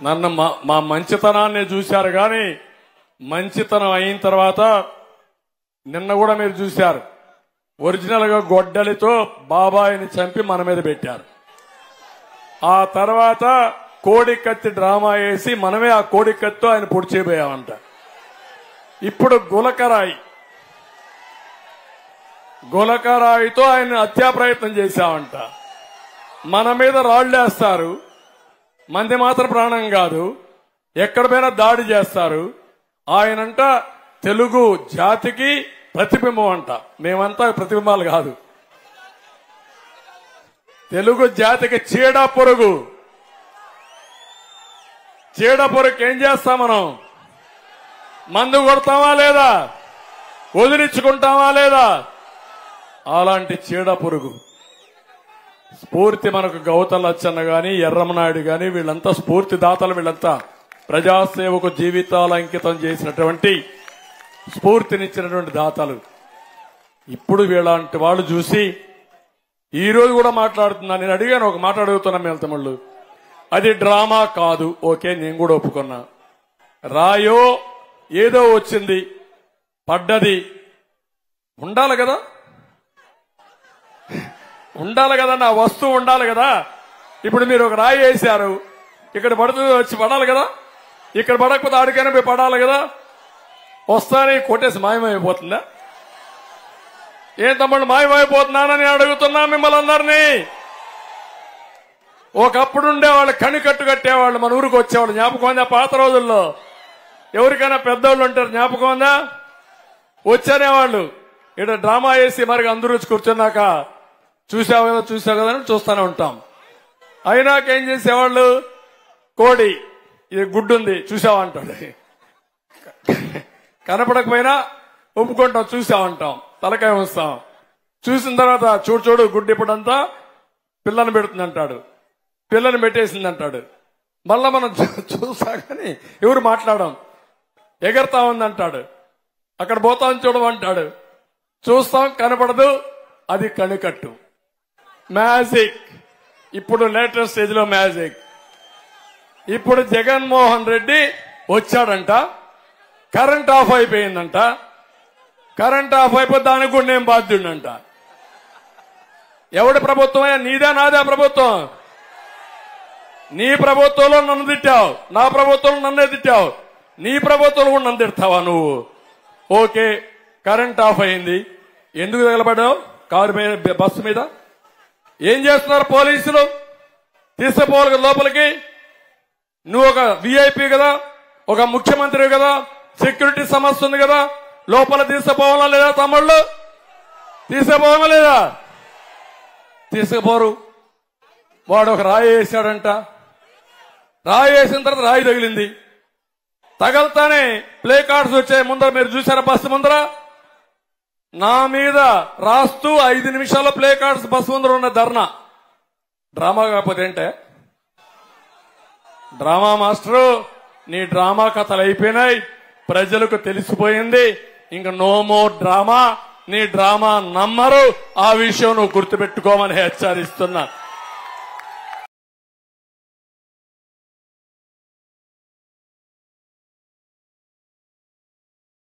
నన్ను మా మంచితనాన్ని చూశారు కానీ మంచితనం అయిన తర్వాత నిన్న కూడా మీరు చూశారు ఒరిజినల్ గా గొడ్డలితో బాబాయిని చంపి మన మీద పెట్టారు. ఆ తర్వాత కోడికత్తి డ్రామా వేసి మనమే ఆ కోడికత్తితో ఆయన పొడి చేయబోయామంట. ఇప్పుడు గులకరాయితో ఆయన హత్యా ప్రయత్నం చేశామంట. మన మీద రాళ్లేస్తారు, మంది మాత్రం ప్రాణం కాదు, ఎక్కడ పోయినా దాడి చేస్తారు. ఆయనంట తెలుగు జాతికి ప్రతిబింబం అంట. మేమంతా ప్రతిబింబాలు కాదు, తెలుగు జాతికి చీడ పొరుగు. చీడ పొరుగు ఏం చేస్తాం మనం? మందు కొడతామా లేదా? వదిలించుకుంటామా లేదా? అలాంటి చీడ పొరుగు స్ఫూర్తి మనకు గౌతమ్ లచ్చన్న గాని ఎర్రమనాయుడు గాని వీళ్ళంతా స్ఫూర్తి దాతలు. వీళ్ళంతా ప్రజాసేవకు జీవితాలు అంకితం చేసినటువంటి స్ఫూర్తినిచ్చినటువంటి దాతలు. ఇప్పుడు వీళ్ళంటి వాళ్ళు చూసి ఈ రోజు కూడా మాట్లాడుతున్నా. నేను అడిగాను, ఒక మాట అడుగుతున్నా మీ తమ్ముళ్ళు, అది డ్రామా కాదు, ఓకే నేను కూడా ఒప్పుకున్నా. రాయో ఏదో వచ్చింది పడ్డది, ఉండాలి కదా, ఉండాలి కదా, నా వస్తువు ఉండాలి కదా. ఇప్పుడు మీరు ఒక రాయి వేశారు, ఇక్కడ పడుతుంది, వచ్చి పడాలి కదా. ఇక్కడ పడకపోతే ఆడికైనా పోయి పడాలి కదా. వస్తానే కొట్టేసి మాయమైపోతుందా? ఏం తమ్ముడు మాయమైపోతున్నానని అడుగుతున్నా మిమ్మల్ని అందరినీ. ఒకప్పుడు ఉండేవాళ్ళు, కనికట్టు కట్టేవాళ్ళు, మన ఊరికి వచ్చేవాళ్ళు. జ్ఞాపకం ఉందా? పాత రోజుల్లో ఎవరికైనా పెద్దవాళ్ళు ఉంటారు, జ్ఞాపకం ఉందా? వచ్చేవాళ్ళు ఇక్కడ డ్రామా వేసి మరి అందరూ వచ్చి కూర్చున్నాక చూసావు కదా అని చూస్తూనే ఉంటాం. అయినాకేం చేసేవాళ్ళు, కోడి ఇది గుడ్డుంది చూసావంటాడు, కనపడకపోయినా ఒప్పుకుంటాం, చూసామంటాం, తలకాయ వస్తాం. చూసిన తర్వాత చూడు గుడ్డు ఇప్పుడంతా పిల్లని పెడుతుందంటాడు, పిల్లని పెట్టేసిందంటాడు. మళ్ళా మనం చూసా కానీ ఎవరు మాట్లాడాం, ఎగరతా ఉందంటాడు, అక్కడ పోతాం చూడమంటాడు, చూస్తాం కనపడదు, అది కనికట్టు. మ్యాజిక్, ఇప్పుడు లేటెస్ట్ స్టేజ్ లో మ్యాజిక్. ఇప్పుడు జగన్మోహన్ రెడ్డి వచ్చాడంట, కరెంట్ ఆఫ్ అయిపోయిందంట. కరెంట్ ఆఫ్ అయిపోతే దానికి కూడా నేను బాధ్యుడంట. ఎవడి ప్రభుత్వమే? నీదే నాదే ప్రభుత్వం. నీ ప్రభుత్వంలో నన్ను తిట్టావు, నా ప్రభుత్వంలో నన్నే తిట్టావు, నీ ప్రభుత్వంలో కూడా నన్ను తిడతావా నువ్వు? ఓకే, కరెంట్ ఆఫ్ అయింది, ఎందుకు తగలబడ్డావు కారు మీద, బస్సు మీద? ఏం చేస్తున్నారు పోలీసులు? తీసుకుపోవాలి లోపలికి. నువ్వు ఒక విఐపి కదా, ఒక ముఖ్యమంత్రి కదా, సెక్యూరిటీ సమస్య ఉంది కదా, లోపల తీసుకుపోవాలా లేదా తమ్ముళ్ళు? తీసుకుపోవాలా లేదా? తీసుకుపోరు. వాడు ఒక రాయి వేసాడంట, రాయి వేసిన తర్వాత రాయి తగిలింది. తగలతానే ప్లే కార్డ్స్ వచ్చాయి ముందర, మీరు చూసారా బస్సు ముందర? నా మీద రాస్తూ 5 నిమిషాల్లో ప్లే కార్డ్స్ బస్సు ముందర ఉన్న ధర్నా. డ్రామా కాకపోతే ఏంటే? డ్రామా మాస్టరు, నీ డ్రామా కథలు అయిపోయినాయి, ప్రజలకు తెలిసిపోయింది, ఇంక నో మోర్ డ్రామా. నీ డ్రామా నమ్మరు, ఆ విషయం నువ్వు గుర్తుపెట్టుకోమని హెచ్చరిస్తున్నా.